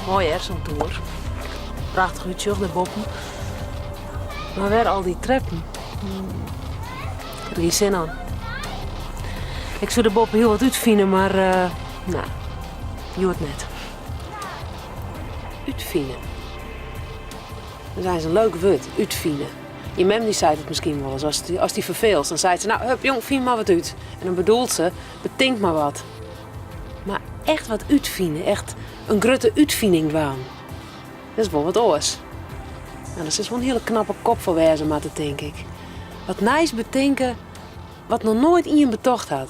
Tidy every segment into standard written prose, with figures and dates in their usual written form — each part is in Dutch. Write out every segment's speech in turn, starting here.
Mooi hè, zo'n toer. Prachtig uitzicht daarboven. Maar waar al die treppen? Ik heb er geen zin aan. Ik zou de boppen heel wat uitvinden, maar nou, je hoort net. Uitvinden. Dat is een leuk woord, uitvinden. Je mem die zei het misschien wel eens, als die verveelt, dan zei ze, nou hup jong, vind maar wat uit. En dan bedoelt ze, bedenk maar wat. Maar echt wat uitvinden, echt een grote uitvinding waan. Dat is wel wat oors. Nou, dat is wel een hele knappe kop voor wezen, maar dat denk ik. Wat nice bedenken, wat nog nooit in je betocht had.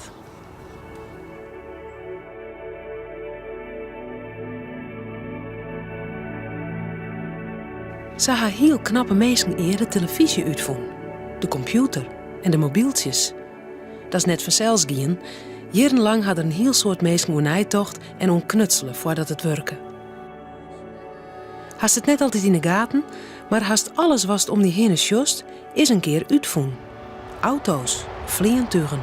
Ze had heel knappe mensen eerder televisie uitvoeren. De computer en de mobieltjes. Dat is net vanzelfs gaan. Jarenlang hadden een heel soort mensen onijtocht en onknutselen voordat het werken. Haast het net altijd in de gaten, maar haast alles was het om die heen sjost, is een keer uitvoeren. Auto's, vliegtuigen,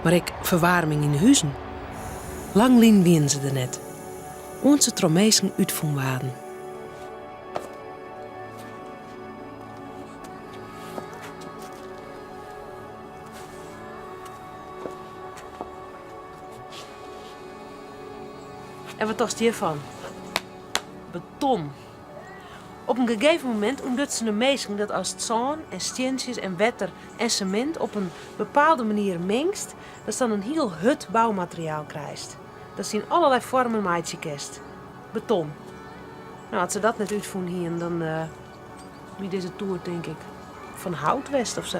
maar ik verwarming in de huizen. Lang lien wien ze er net. Onze tromezen uitvoeren waren. En wat dacht je hiervan? Beton. Op een gegeven moment ontdekt ze de meesten dat als het zon en steentjes en wetter en cement op een bepaalde manier mengst, dat dan een heel hut bouwmateriaal krijgt. Dat ze in allerlei vormen maaitje kest. Beton. Nou, als ze dat net uitvoeren hier, dan wie deze toer denk ik van hout west of zo.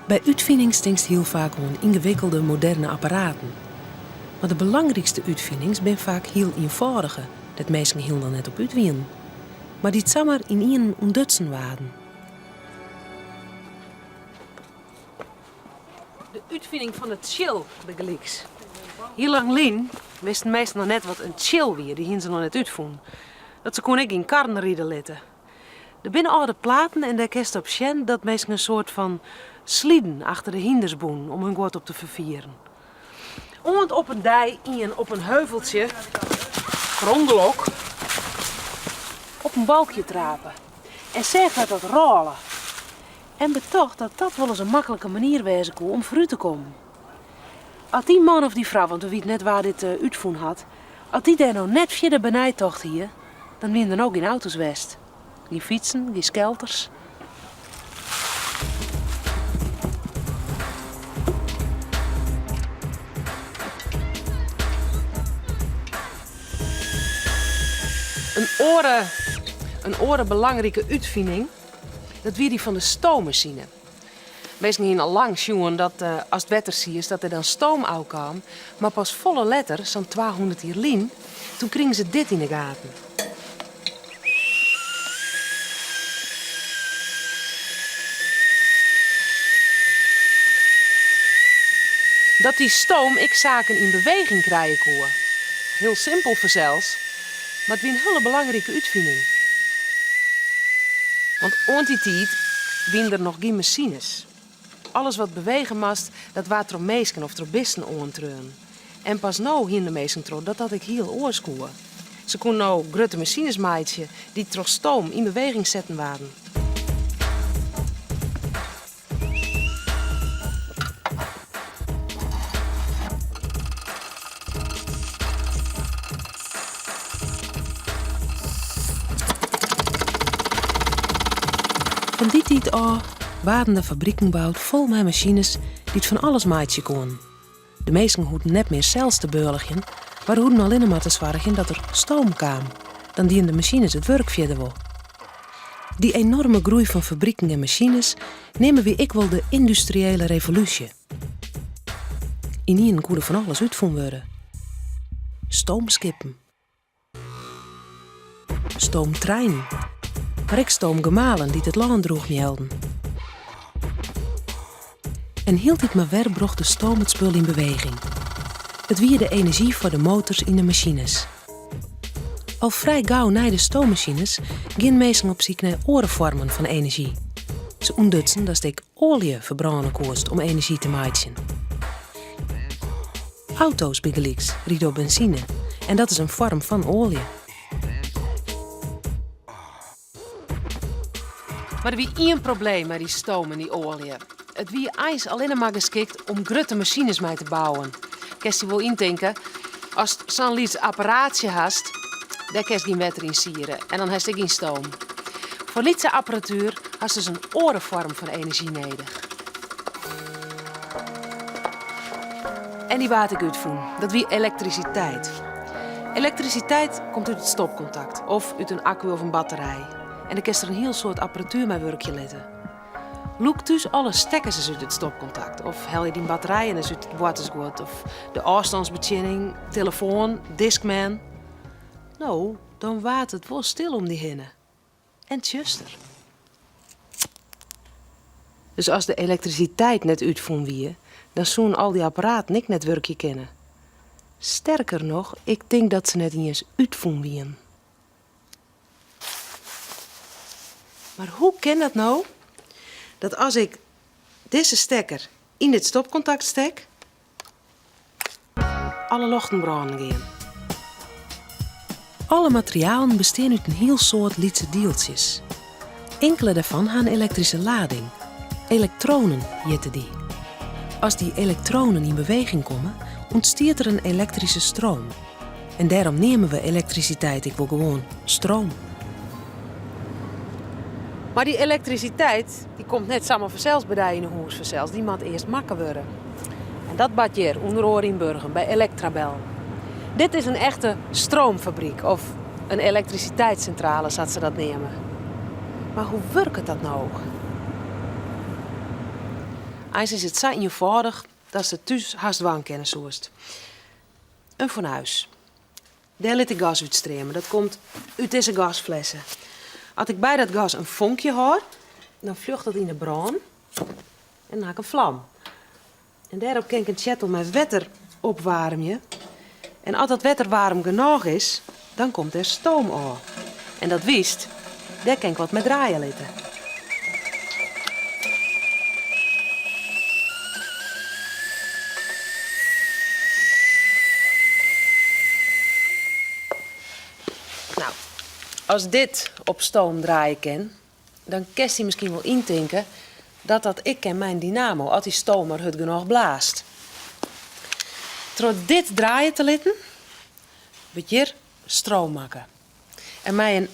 Bij uitvinding stinkt heel vaak gewoon ingewikkelde moderne apparaten. Maar de belangrijkste uitvindingen zijn vaak heel eenvoudige, dat mensen heel dan net op uitwinnen. Maar die samen in één ontdutsen waren. De uitvinding van het chill, begelijks. Heel lang lien wisten meesten nog net wat een chill weer, die ze nog net uitvoeren. Dat ze kon ik in karren rijden letten. Er binnen oude platen en daar kerst op Sjen dat meesten een soort van slieden achter de hindersboen om hun god op te vervieren. Oond op een dij op een heuveltje, grondelok, op een balkje trapen. En zeg dat rollen. En betocht dat dat wel eens een makkelijke manier wezen kon om vooruit te komen. Als die man of die vrouw, want we weten net waar dit uitvoeren had, als die daar nou net via de benijtocht hier, dan winnen er ook geen auto's west. Geen fietsen, geen skelters. Een oren belangrijke uitvinding, dat weer die van de stoommachine. Mensen gingen al lang zien dat als het wetter zie is, dat er dan stoom uitkwam. Maar pas volle letter, zo'n 200 jaar lien, toen kregen ze dit in de gaten. Dat die stoom ik zaken in beweging krijgen kon. Heel simpel zelfs. Maar het was een hele belangrijke uitvinding. Want aan die tijd waren er nog geen machines. Alles wat bewegen moest, dat waren tromeesken of trobisten aantreuen. En pas nou hier de meesten tro dat ik heel oors kon. Ze konden nou grote machines maaien die door stoom in beweging zetten waren. Van die tijd af waren de fabrieken gebouwd vol met machines die het van alles maaien konden. De meesten hoefden net meer zelfs te beurligen, maar hoefden alleen maar te zorgen dat er stoom kwam. Dan dienen de machines het werk verder wel. Die enorme groei van fabrieken en machines nemen we ik wel de industriële revolutie. In die kon er van alles uitgevonden worden. Stoomskippen. Stoomtreinen. Maar ik stoomgemalen die het land droeg melden. En hield dit maar weer bracht de stoom het spul in beweging. Het wie de energie voor de motors in de machines. Al vrij gauw na de stoommachines gingen mensen op zoek naar andere vormen van energie. Ze ontdekten dat ik olie verbranden kost om energie te maken. Auto's begelijks rieden op benzine En dat is een vorm van olie. Maar er wie één probleem met die stoom en die olie. Het wie ijs alleen maar geschikt om grote machines mee te bouwen. Kerst je wel indenken, als je zo'n liets apparaatje hast, daar kerst geen wetter in sieren en dan heeft je geen stoom. Voor lietse apparatuur hast dus een andere vorm van energie nodig. En die waat ik uitvoeren. Dat wie elektriciteit. Elektriciteit komt uit het stopcontact of uit een accu of een batterij. En dan kerst er een heel soort apparatuur mee werkje letten. Loek dus alle stekkers is uit het stopcontact. Of hel je die batterijen is uit het watersgoed. Of de afstandsbediening, telefoon, Discman. Nou, dan waait het wel stil om die hinnen. En tjuster. Dus als de elektriciteit net uitvoeren wie, dan zoen al die apparaten niet net werkje kennen. Sterker nog, ik denk dat ze net niet eens uitvoeren wien. Maar hoe kan dat nou? Dat als ik deze stekker in dit stopcontact stek, alle lichten branden gaan. Alle materialen bestaan uit een heel soort lietse deeltjes. Enkele daarvan hebben een elektrische lading. Elektronen heten die. Als die elektronen in beweging komen, ontstaat er een elektrische stroom. En daarom nemen we elektriciteit ik wil gewoon stroom. Maar die elektriciteit die komt net samen vanzelfs bij die in een huis vanzelfs. Die moet eerst makken worden. En dat bad hier onder oor in Burgen bij Electrabel. Dit is een echte stroomfabriek of een elektriciteitscentrale, zoals ze dat nemen. Maar hoe werkt dat nou? Eens is het zo eenvoudig dat ze thuis haast waan kennen zoest. Een fornuis. Daar liet ik gas uitstromen. Dat komt uit deze gasflessen. Als ik bij dat gas een vonkje hoor, dan vlucht dat in de brand en dan haak ik een vlam. En daarop kan ik een kettel met water opwarmen. En als dat water warm genoeg is, dan komt er stoom aan. En dat wist, daar kan ik wat met draaien laten. Nou, als dit op stoom draaien kan, dan kan je misschien wel indenken dat ik ken mijn dynamo, als die stomer het genoeg blaast. Door dit draaien te laten, wordt hier stroom maken. En met een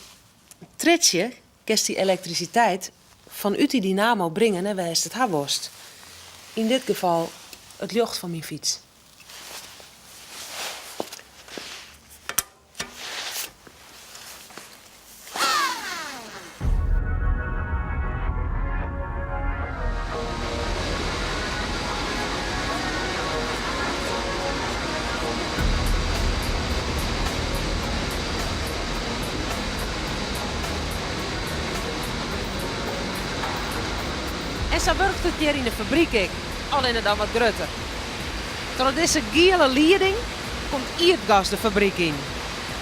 tritsje kan die elektriciteit vanuit die dynamo brengen naar waar het haworst. In dit geval het licht van mijn fiets. En zo werkt het hier in de fabriek ook, alleen dan wat groter. Door deze gele leiding komt aardgas de fabriek in.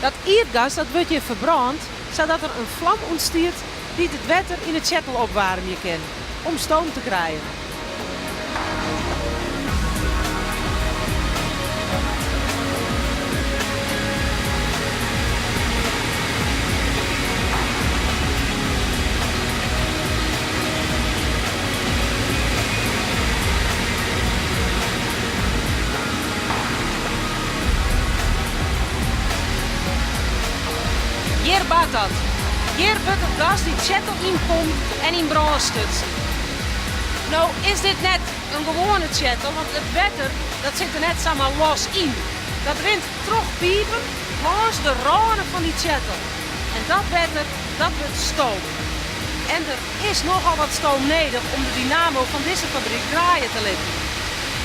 Dat aardgas dat wordt hier verbrand, zodat er een vlam ontstaat die het water in het kettel opwarmen kan, om stoom te krijgen. Hier baat dat. Hier wordt het gas die kettel inkomt en in brand stutst. Nou is dit net een gewone kettel, want het water dat zit er net samen los in. Dat rint terugpiepen langs de randen van die kettel. En dat water, dat wordt stoom. En er is nogal wat stoom nodig om de dynamo van deze fabriek draaien te laten.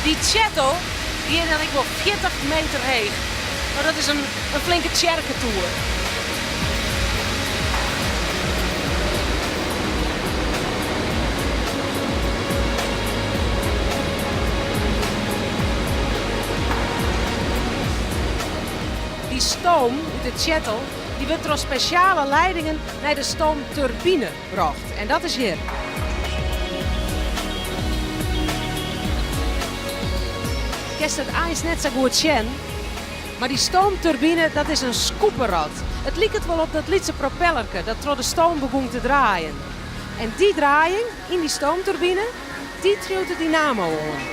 Die kettel die is dan ik wel 40 meter hoog. Nou, dat is een flinke tjerkentoer. Die stoom uit de kettel die wordt door speciale leidingen naar de stoomturbine gebracht. En dat is hier. Kerst het ijs net zo goed zien, Maar die stoomturbine, dat is een scooperrad. Het liep het wel op dat lietse propellerke dat door de stoom begon te draaien. En die draaiing in die stoomturbine, die trilt de dynamo aan.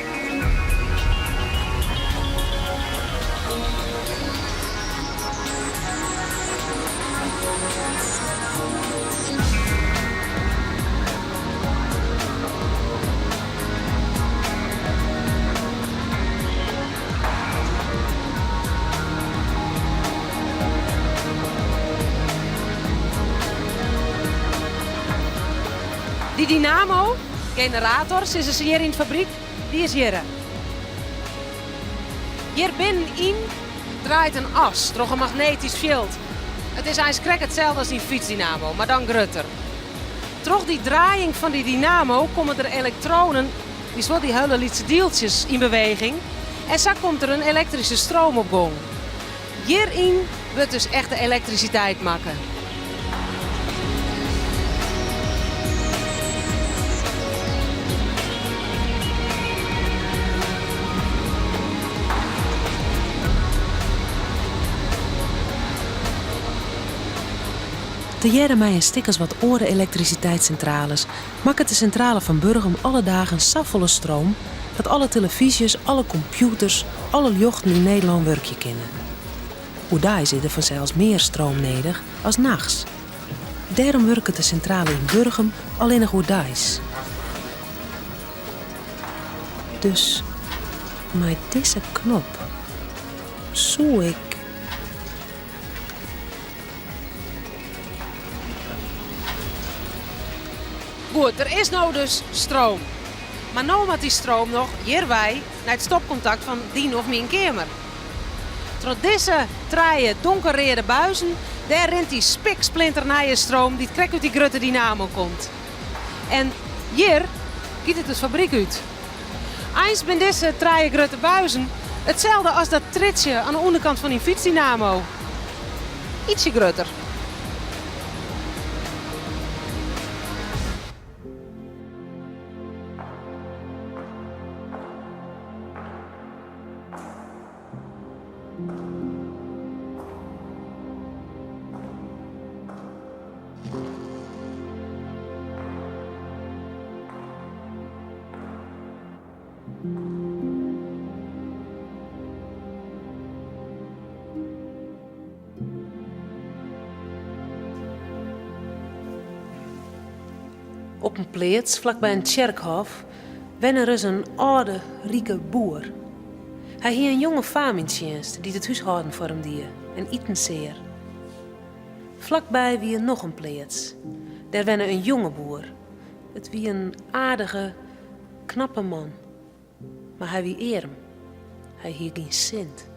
Die dynamo, generator, sinds ze hier in de fabriek, die is hier. Hier binnenin draait een as door een magnetisch veld. Het is eigenlijk hetzelfde als die fietsdynamo, maar dan groter. Door die draaiing van die dynamo komen er elektronen, die wel die hele lietse deeltjes in beweging. En zo komt er een elektrische stroom op gang. Hierin wordt dus echt de elektriciteit maken. Te jaren mij een stikkers wat oren elektriciteitscentrales maakt de centrale van Burgum alle dagen safvolle stroom dat alle televisies, alle computers, alle jochten in Nederland werkje kennen. Oedai zit er vanzelfs meer stroom nodig als nachts. Daarom werkt de centrale in Burgum alleen nog Oedais. Dus met deze knop zou ik. Goed, er is nou dus stroom. Maar nou moet die stroom nog hierbij naar het stopcontact van dien of mijn kamer. Door deze draaien donkerrode buizen, daar rent die spiksplinternijen stroom die krek uit die grote dynamo komt. En hier giet het dus fabriek uit. Eens ben deze draaien grote buizen hetzelfde als dat tritsje aan de onderkant van die fietsdynamo. Ietsje groter. Op een plaats, vlakbij een kerkhof, wen er is een oude, rieke boer. Hij had een jonge faam in dienst die het huishouden voor hem die en eten zeer. Vlakbij wie er nog een plaats. Daar wen een jonge boer. Het wie een aardige, knappe man. Maar hij wie arm. Hij hield geen cent.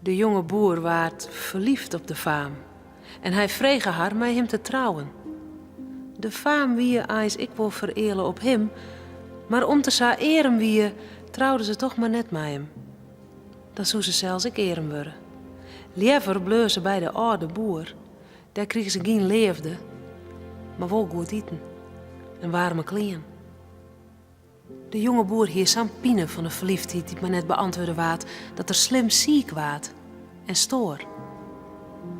De jonge boer waard verliefd op de faam. En hij vreeg haar met hem te trouwen. De faam wie eens ik wil vereerlen op hem, maar om te sa eren wie trouwden ze toch maar net met hem. Dan zou ze zelfs ik eren worden. Liever bleu ze bij de oude boer. Daar kregen ze geen leefde, maar wel goed eten en warme kleren. De jonge boer hier zo'n pine van de verliefdheid die maar net beantwoorden waard dat er slim ziek waard en stoor.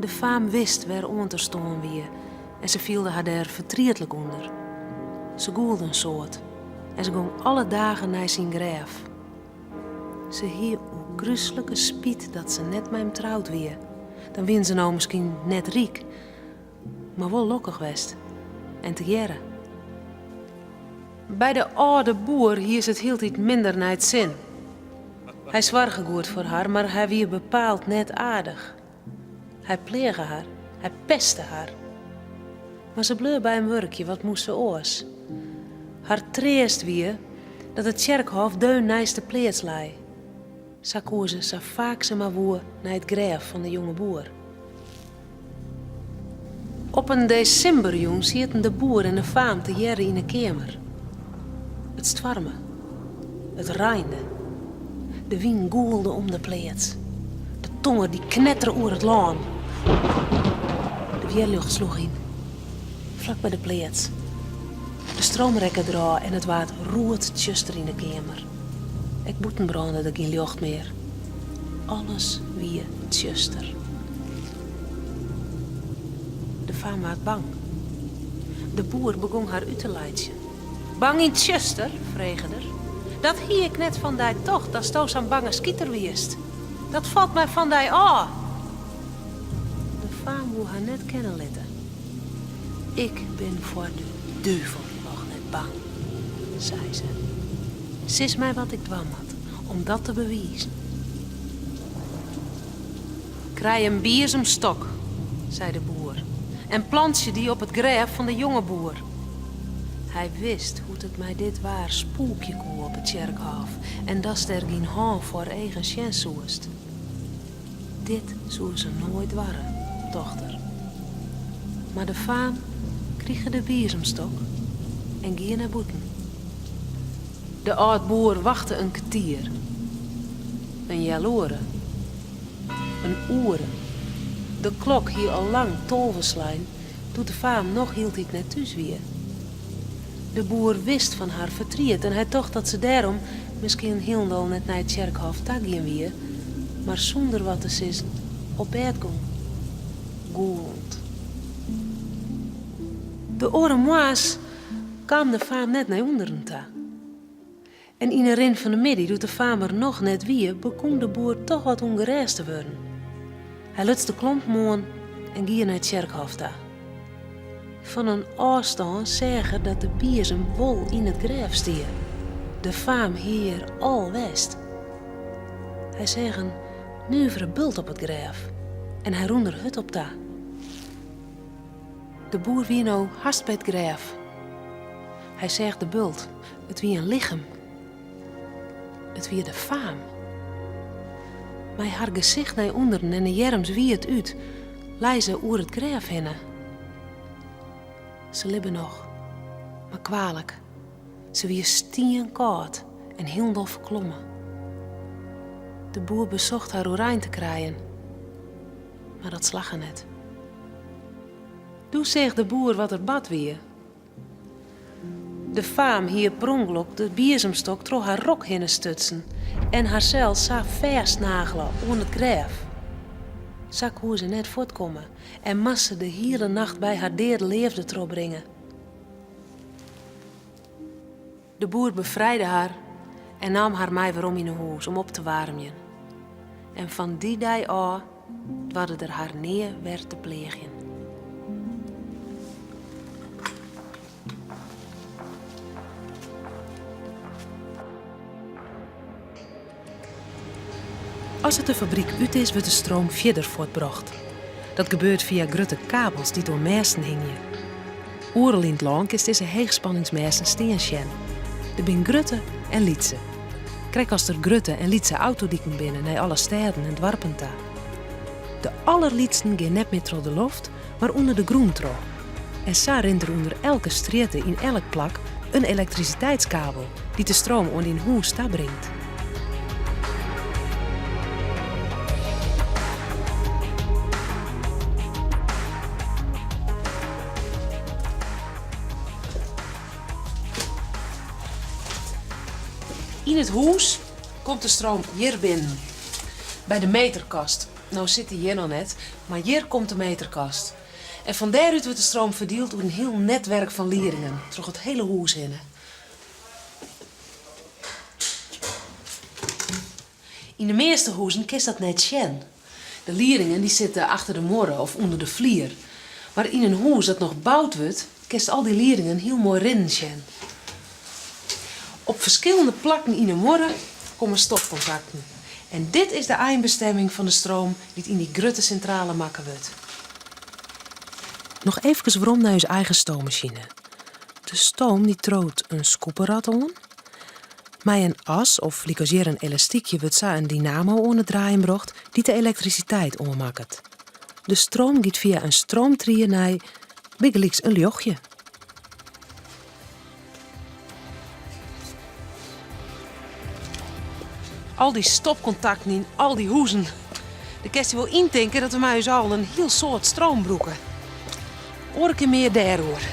De faam wist waar onder stonden wie en ze vielde haar daar verdrietelijk onder. Ze goelde een soort en ze ging alle dagen naar zijn graaf. Ze hield een gruselijke spiet dat ze net met hem trouwd weer. Dan wien ze nou misschien net riek, maar wel lokkig west en te jaren. Bij de oude boer hier is het heel iets minder naar het zin. Hij zwarge goed voor haar, maar hij wie bepaald net aardig. Hij pleegde haar, hij pestte haar. Maar ze bleef bij een werkje, wat moest ze oors? Haar treest wie dat het kerkhof deun naast de plaats lei. Zo kozen ze vaak ze maar woer naar het graaf van de jonge boer. Op een decemberjong zitten de boer en de faam te jaren in een kamer. Het stwarme, het reinde, de wind goelde om de plaats. De tongen die knetteren over het laan. De weerlucht sloeg in, vlak bij de plaats. De stroomrekken draaien en het waard roert tjuster in de kamer. Ik boeten brandde er geen lucht meer. alles wie tjuster. De faam was bang. De boer begon haar uit te leiden. Bang in tjuster, vregen er. Dat hie ik net van die toch, dat sto zo'n bange skieter wiest. Dat valt mij van die aan. De faam wil haar net kennen laten. Ik ben voor de duivel nog net bang, zei ze. Sis mij wat ik dwam had, om dat te bewijzen. Krijg een biersomstok, zei de boer, en plant je die op het graf van de jonge boer. Hij wist hoe het mij dit waar spookje koe op het kerkhof en dat er geen haan voor eigen chance zoest. Dit zou ze nooit waren, dochter. Maar de faam kreeg de biersomstok en ging naar boeten. De oud-boer wachtte een kwartier. Een jaloeren. Een oeren. De klok hier al lang tolvenslijn, toen de faam nog hield ik net thuis weer. De boer wist van haar verdriet en hij dacht dat ze daarom misschien helemaal net naar het kerkhof tagien weer, maar zonder wat te sissen op bed kon. Goelend. De oren moas kwam de faam net naar onderen ta. En in een rin van de middag, doet de faam er nog net wie, begon de boer toch wat ongereisd te worden. Hij lutste de klomp moon en ging naar het kerkhof ta. Van een afstand zeggen dat de biersem wol in het graf stier. De faam hier al west. Hij zeggen nuivere bult op het graf en hij roende hut op ta. De boer wie nou haast bij het graf. Hij zegt de bult, het wie een lichaam. Het wie de faam. Maar haar gezicht naar onderen en de jerms wie het uit, lei ze oer het graf henne. Ze libben nog, maar kwalijk. Ze wie steenkoud en heel dof verklommen. De boer bezocht haar oranje te krijgen, maar dat slag er net. Toen zegt de boer wat er bad weer. De faam hier per ongeluk de biersomstok trok haar rok hinnen stutsen en haarzelf zou vastnagelen onder het graf. Zak hoe ze net voortkomen en massa de hele nacht bij haar derde leefde terugbrengen. De boer bevrijdde haar en nam haar mij weer om in een huis om op te warmen. En van die dag af dwarde er haar neer werd te plegen. Als het de fabriek uit is, wordt de stroom verder voortbracht. Dat gebeurt via grote kabels die door mesten hingen. Oerel in het land is deze heegspanningsmesten steenschen. Er zijn Grutte en Lietse. Krijg als er Grutte en Lietse autodieken binnen naar alle steden en dwarpen ta. De allerlietsten gaan net meer door de loft, maar onder de groen tro. En zo rint er onder elke street in elk plak een elektriciteitskabel die de stroom onder in huis ta brengt. In het huis komt de stroom hier binnen, bij de meterkast. Nou zit hij hier nog net, maar hier komt de meterkast. En van daaruit wordt de stroom verdeeld door een heel netwerk van lieringen, door het hele huis heen. In de meeste huizen kist dat net zien. De lieringen die zitten achter de morren of onder de vlier. Maar in een huis dat nog gebouwd wordt, kist al die lieringen heel mooi rinnen zien. Op verschillende plakken in de morren komen stopcontacten. En dit is de eindbestemming van de stroom die in die grote centrale maken wordt. Nog even waarom naar je eigen stoommachine. De stoom die troot een scooperrad on. Met een as of likosier een elastiekje wordt zo een dynamo onder het draaien bracht die de elektriciteit ommaakt. De stroom gaat via een stroomtrieën naar biggeliks een jochje. Al die stopcontacten in al die huizen. De kerst wil indenken dat we mij al een heel soort stroom broeken. Oor keer meer daarover.